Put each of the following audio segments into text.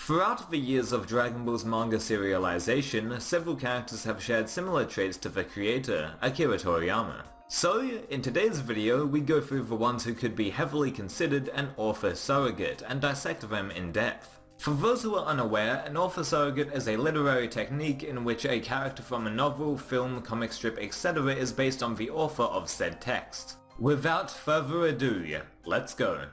Throughout the years of Dragon Ball's manga serialization, several characters have shared similar traits to the creator, Akira Toriyama. So, in today's video, we go through the ones who could be heavily considered an author surrogate and dissect them in depth. For those who are unaware, an author surrogate is a literary technique in which a character from a novel, film, comic strip, etc. is based on the author of said text. Without further ado, let's go.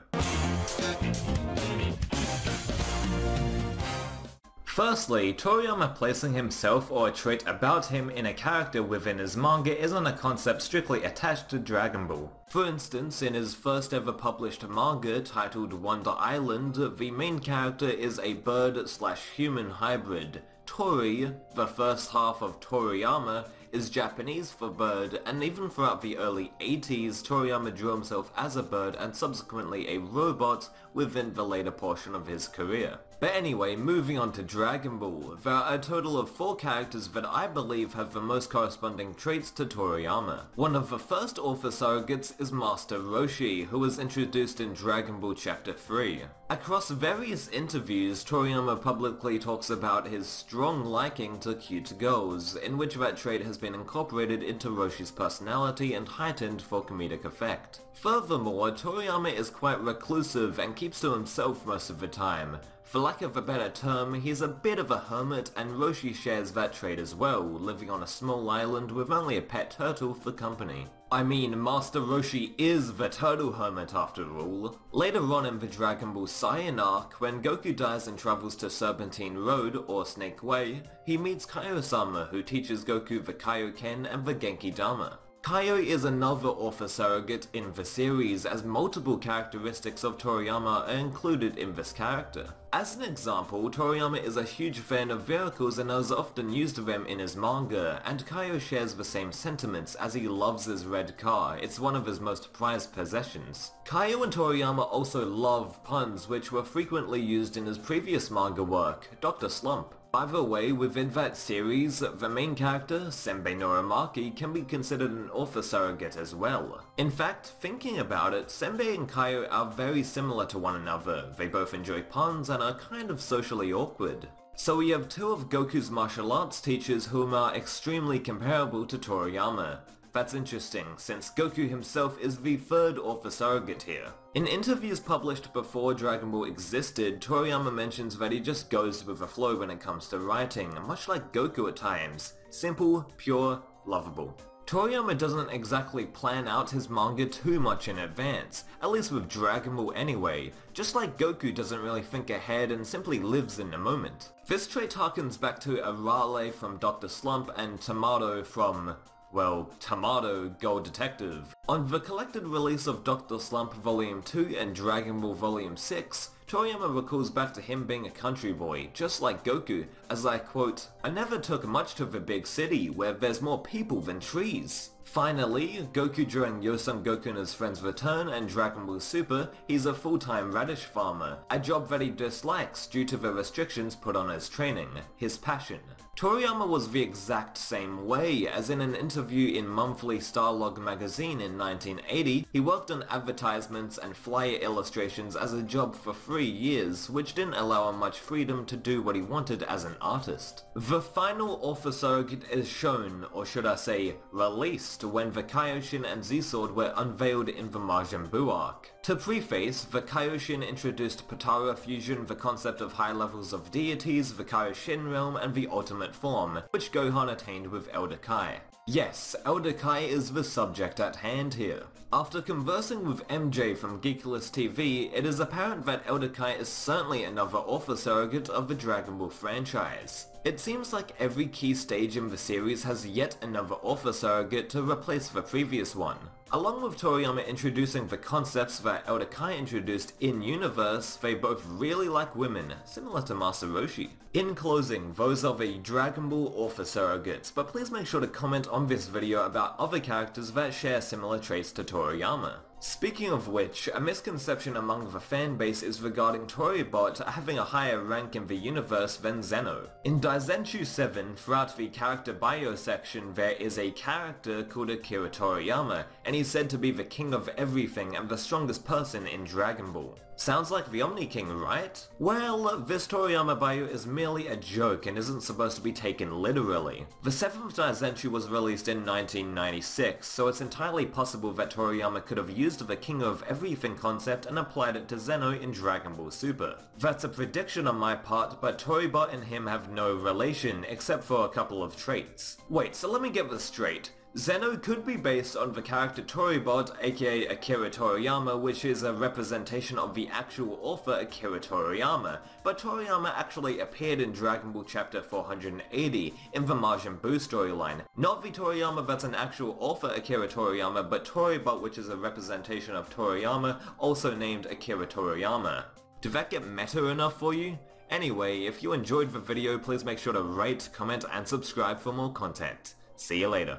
Firstly, Toriyama placing himself or a trait about him in a character within his manga isn't a concept strictly attached to Dragon Ball. For instance, in his first ever published manga titled Wonder Island, the main character is a bird/human hybrid. Tori, the first half of Toriyama, is Japanese for bird, and even throughout the early 80s, Toriyama drew himself as a bird and subsequently a robot within the later portion of his career. But anyway, moving on to Dragon Ball, there are a total of 4 characters that I believe have the most corresponding traits to Toriyama. One of the first author surrogates is Master Roshi, who was introduced in Dragon Ball Chapter 3. Across various interviews, Toriyama publicly talks about his strong liking to cute girls, in which that trait has been incorporated into Roshi's personality and heightened for comedic effect. Furthermore, Toriyama is quite reclusive and keeps to himself most of the time. For lack of a better term, he's a bit of a hermit, and Roshi shares that trait as well, living on a small island with only a pet turtle for company. I mean, Master Roshi is the turtle hermit after all. Later on in the Dragon Ball Saiyan arc, when Goku dies and travels to Serpentine Road, or Snake Way, he meets Kaio-sama, who teaches Goku the Kaioken and the Genki Dama. Kaio is another author surrogate in the series, as multiple characteristics of Toriyama are included in this character. As an example, Toriyama is a huge fan of vehicles and has often used them in his manga, and Kaio shares the same sentiments as he loves his red car. It's one of his most prized possessions. Kaio and Toriyama also love puns, which were frequently used in his previous manga work, Dr. Slump. By the way, within that series, the main character, Senbei Norimaki, can be considered an author surrogate as well. In fact, thinking about it, Senbei and Kaio are very similar to one another. They both enjoy puns and are kind of socially awkward. So we have 2 of Goku's martial arts teachers whom are extremely comparable to Toriyama. That's interesting, since Goku himself is the 3rd author surrogate here. In interviews published before Dragon Ball existed, Toriyama mentions that he just goes with the flow when it comes to writing, much like Goku at times. Simple, pure, lovable. Toriyama doesn't exactly plan out his manga too much in advance, at least with Dragon Ball anyway, just like Goku doesn't really think ahead and simply lives in the moment. This trait harkens back to Arale from Dr. Slump and Tomato from, well, Tomato Gold Detective. On the collected release of Dr. Slump Volume 2 and Dragon Ball Volume 6, Toriyama recalls back to him being a country boy, just like Goku, as I quote, "I never took much to the big city where there's more people than trees." Finally, Goku during Yosun Goku and his friends return and Dragon Ball Super, he's a full-time radish farmer, a job that he dislikes due to the restrictions put on his training, his passion. Toriyama was the exact same way, as in an interview in Monthly Starlog magazine in 1980, he worked on advertisements and flyer illustrations as a job for 3 years, which didn't allow him much freedom to do what he wanted as an artist. The final author surrogate is shown, or should I say, released, when the Kaioshin and Z-Sword were unveiled in the Majin Buu arc. To preface, the Kaioshin introduced Potara Fusion, the concept of high levels of deities, the Kaioshin realm, and the ultimate form, which Gohan attained with Elder Kai. Yes, Elder Kai is the subject at hand here. After conversing with MJ from GeekListTV, it is apparent that Elder Kai is certainly another author surrogate of the Dragon Ball franchise. It seems like every key stage in the series has yet another author surrogate to replace the previous one. Along with Toriyama introducing the concepts that Elder Kai introduced in-universe, they both really like women, similar to Master Roshi. In closing, those are the Dragon Ball author surrogates, but please make sure to comment on this video about other characters that share similar traits to Toriyama. Speaking of which, a misconception among the fanbase is regarding Toribot having a higher rank in the universe than Zeno. In Daizenshuu 7, throughout the character bio section, there is a character called Akira Toriyama, and he's said to be the king of everything and the strongest person in Dragon Ball. Sounds like the Omni King, right? Well, this Toriyama bio is merely a joke and isn't supposed to be taken literally. The 7th Daizenshuu was released in 1996, so it's entirely possible that Toriyama could have used the king of everything concept and applied it to Zeno in Dragon Ball Super. That's a prediction on my part, but Toribot and him have no relation, except for a couple of traits. Wait, so let me get this straight. Zeno could be based on the character Toribot, aka Akira Toriyama, which is a representation of the actual author Akira Toriyama, but Toriyama actually appeared in Dragon Ball Chapter 480 in the Majin Buu storyline. Not the Toriyama that's an actual author Akira Toriyama, but Toribot, which is a representation of Toriyama, also named Akira Toriyama. Did that get meta enough for you? Anyway, if you enjoyed the video, please make sure to rate, comment, and subscribe for more content. See you later.